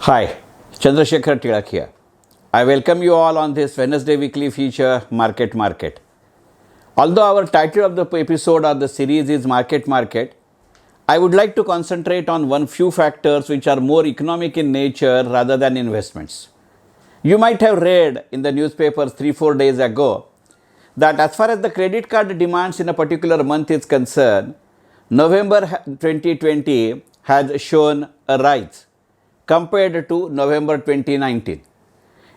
Hi, Chandrasekhar Tilak here. I welcome you all on this Wednesday weekly feature Market. Although our title of the episode or the series is Market, I would like to concentrate on one few factors which are more economic in nature rather than investments. You might have read in the newspapers 3-4 days ago that as far as the credit card demands in a particular month is concerned, November 2020 has shown a rise compared to November 2019.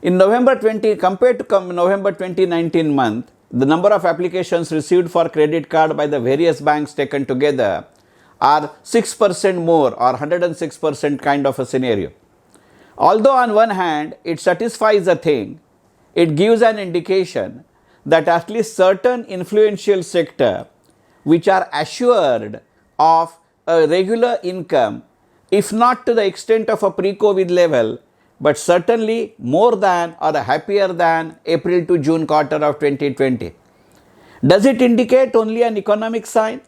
In compared to November 2019 month, the number of applications received for credit card by the various banks taken together are 6% more or 106% kind of a scenario. Although on one hand it satisfies a thing, it gives an indication that at least certain influential sector which are assured of a regular income, if not to the extent of a pre-COVID level, but certainly more than or happier than April to June quarter of 2020. Does it indicate only an economic sign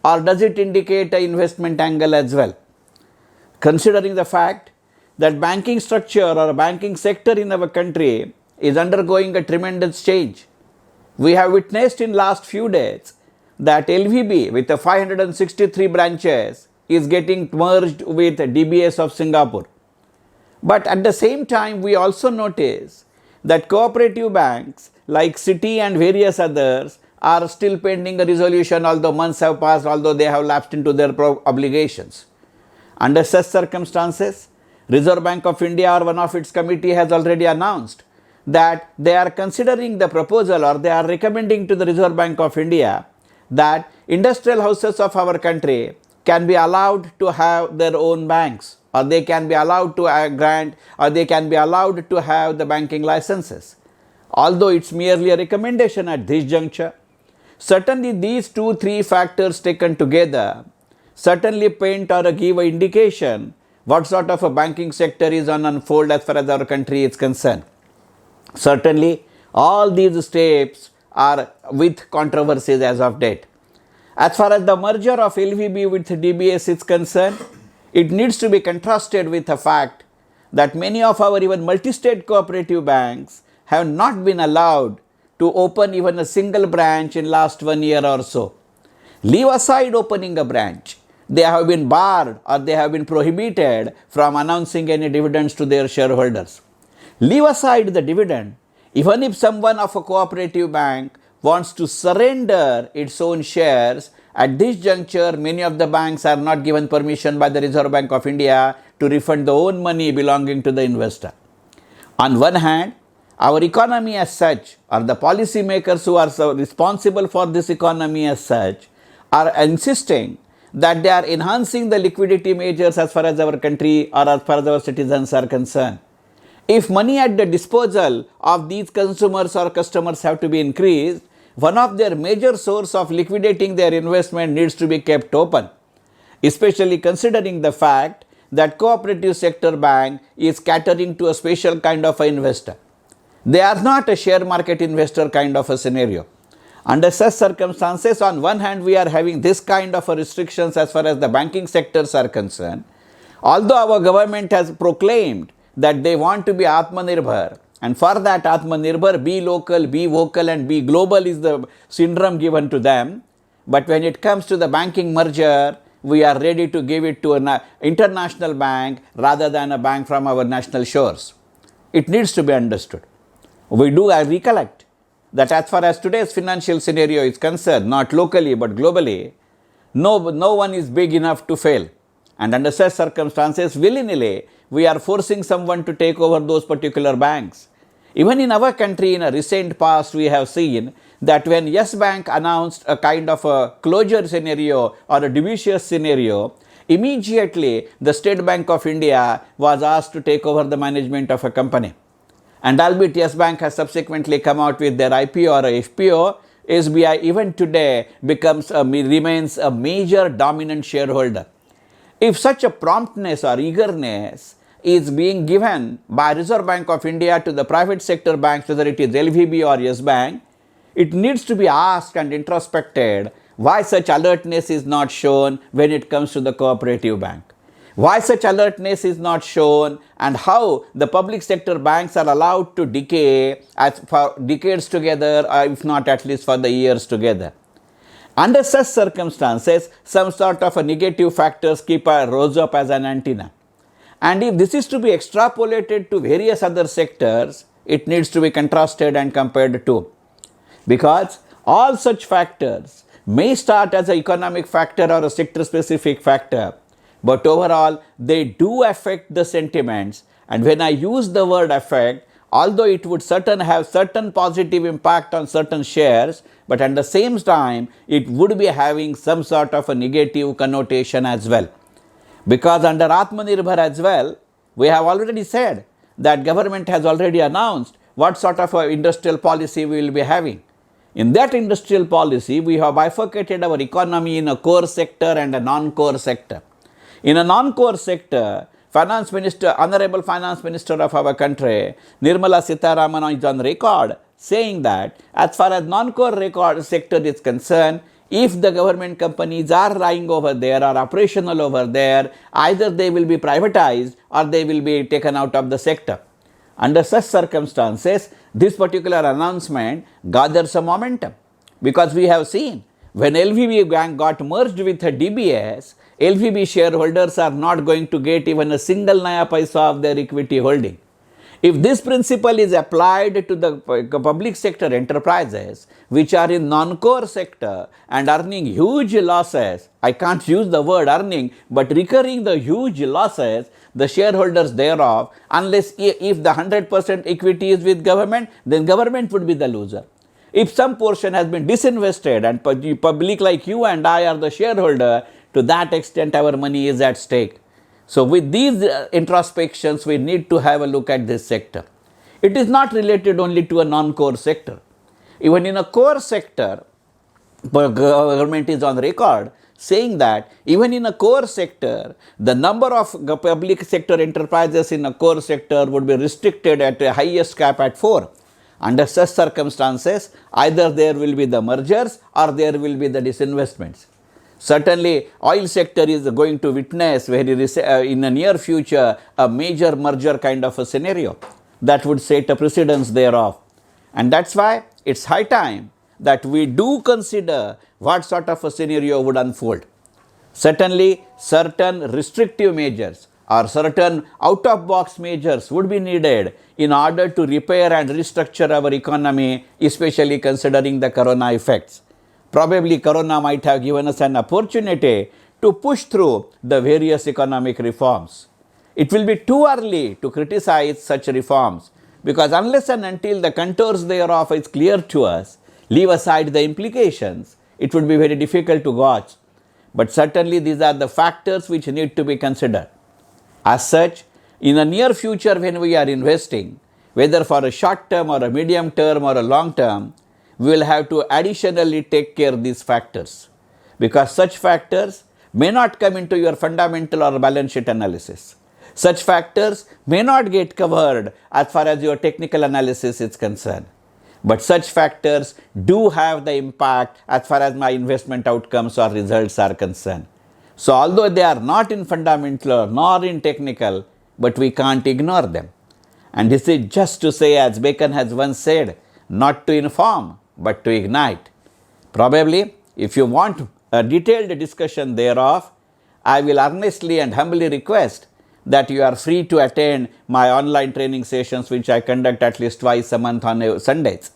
or does it indicate an investment angle as well? Considering the fact that banking structure or banking sector in our country is undergoing a tremendous change. We have witnessed in last few days that LVB with the 563 branches is getting merged with DBS of Singapore. But at the same time, we also notice that cooperative banks like Citi and various others are still pending a resolution, although months have passed, although they have lapsed into their obligations. Under such circumstances, Reserve Bank of India or one of its committee has already announced that they are considering the proposal or they are recommending to the Reserve Bank of India that industrial houses of our country can be allowed to have their own banks, or they can be allowed to grant, or they can be allowed to have the banking licenses. Although it's merely a recommendation at this juncture, certainly these 2-3 factors taken together certainly paint or give an indication what sort of a banking sector is on unfold as far as our country is concerned. Certainly all these steps are with controversies as of date. As far as the merger of LVB with DBS is concerned, it needs to be contrasted with the fact that many of our even multi-state cooperative banks have not been allowed to open even a single branch in last 1 year or so. Leave aside opening a branch, they have been barred or they have been prohibited from announcing any dividends to their shareholders. Leave aside the dividend, even if someone of a cooperative bank wants to surrender its own shares, at this juncture many of the banks are not given permission by the Reserve Bank of India to refund the own money belonging to the investor. On one hand, our economy as such, or the policy makers who are so responsible for this economy as such, are insisting that they are enhancing the liquidity measures as far as our country or as far as our citizens are concerned. If money at the disposal of these consumers or customers have to be increased, one of their major source of liquidating their investment needs to be kept open, especially considering the fact that cooperative sector bank is catering to a special kind of an investor. They are not a share market investor kind of a scenario. Under such circumstances, on one hand we are having this kind of a restrictions as far as the banking sectors are concerned. Although our government has proclaimed that they want to be Atmanirbhar, and for that Atmanirbhar, be local, be vocal and be global is the syndrome given to them. But when it comes to the banking merger, we are ready to give it to an international bank rather than a bank from our national shores. It needs to be understood. We do recollect that as far as today's financial scenario is concerned, not locally but globally, no one is big enough to fail. And under such circumstances, willy-nilly, we are forcing someone to take over those particular banks. Even in our country, in a recent past, we have seen that when Yes Bank announced a kind of a closure scenario or a dubious scenario, immediately the State Bank of India was asked to take over the management of a company. And albeit Yes Bank has subsequently come out with their IPO or a FPO, SBI even today remains a major dominant shareholder. If such a promptness or eagerness is being given by Reserve Bank of India to the private sector banks, whether it is LVB or Yes Bank, it needs to be asked and introspected why such alertness is not shown when it comes to the cooperative bank. Why such alertness is not shown, and how the public sector banks are allowed to decay as for decades together, or if not at least for the years together. Under such circumstances, some sort of a negative factors rose up as an antenna. And if this is to be extrapolated to various other sectors, it needs to be contrasted and compared to. Because all such factors may start as an economic factor or a sector specific factor, but overall they do affect the sentiments. And when I use the word affect, although it would have certain positive impact on certain shares, but at the same time it would be having some sort of a negative connotation as well. Because under Atmanirbhar as well, we have already said that government has already announced what sort of a industrial policy we will be having. In that industrial policy, we have bifurcated our economy in a core sector and a non-core sector. In a non-core sector, Finance Minister, Honorable Finance Minister of our country, Nirmala Sitharaman, is on record saying that as far as non-core sector is concerned, if the government companies are lying over there or operational over there, either they will be privatized or they will be taken out of the sector. Under such circumstances, this particular announcement gathers some momentum, because we have seen when LVB Bank got merged with DBS, LVB shareholders are not going to get even a single naya paisa of their equity holding. If this principle is applied to the public sector enterprises which are in non-core sector and earning huge losses, I can't use the word earning, but recurring the huge losses, the shareholders thereof, unless if the 100% equity is with government, then government would be the loser. If some portion has been disinvested and public like you and I are the shareholder, to that extent our money is at stake. So with these introspections, we need to have a look at this sector. It is not related only to a non-core sector. Even in a core sector, government is on record saying that even in a core sector, the number of public sector enterprises in a core sector would be restricted at a highest cap at 4. Under such circumstances, either there will be the mergers or there will be the disinvestments. Certainly, oil sector is going to witness in the near future a major merger kind of a scenario that would set a precedence thereof. And that's why it's high time that we do consider what sort of a scenario would unfold. Certainly, certain restrictive measures or certain out-of-box measures would be needed in order to repair and restructure our economy, especially considering the corona effects. Probably corona might have given us an opportunity to push through the various economic reforms. It will be too early to criticize such reforms, because unless and until the contours thereof is clear to us, leave aside the implications, it would be very difficult to gauge. But certainly these are the factors which need to be considered. As such, in the near future when we are investing, whether for a short term or a medium term or a long term, we will have to additionally take care of these factors, because such factors may not come into your fundamental or balance sheet analysis. Such factors may not get covered as far as your technical analysis is concerned. But such factors do have the impact as far as my investment outcomes or results are concerned. So although they are not in fundamental nor in technical, but we can't ignore them. And this is just to say, as Bacon has once said, not to inform, but to ignite. Probably, if you want a detailed discussion thereof, I will earnestly and humbly request that you are free to attend my online training sessions, which I conduct at least twice a month on Sundays.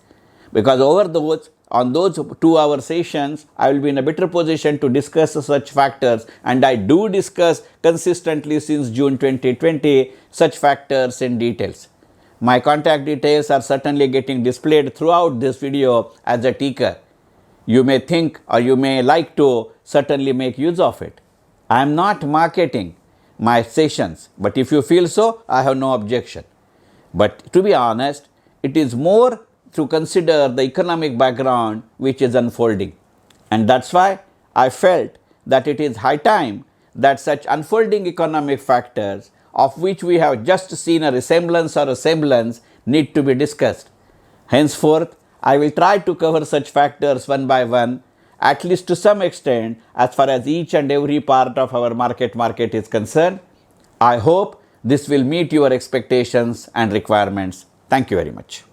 Because on those 2-hour sessions, I will be in a better position to discuss such factors, and I do discuss consistently since June 2020 such factors in details. My contact details are certainly getting displayed throughout this video as a ticker. You may think or you may like to certainly make use of it. I am not marketing my sessions, but if you feel so, I have no objection. But to be honest, it is more to consider the economic background which is unfolding. And that's why I felt that it is high time that such unfolding economic factors, of which we have just seen a resemblance or a semblance, need to be discussed. Henceforth, I will try to cover such factors one by one, at least to some extent, as far as each and every part of our market is concerned. I hope this will meet your expectations and requirements. Thank you very much.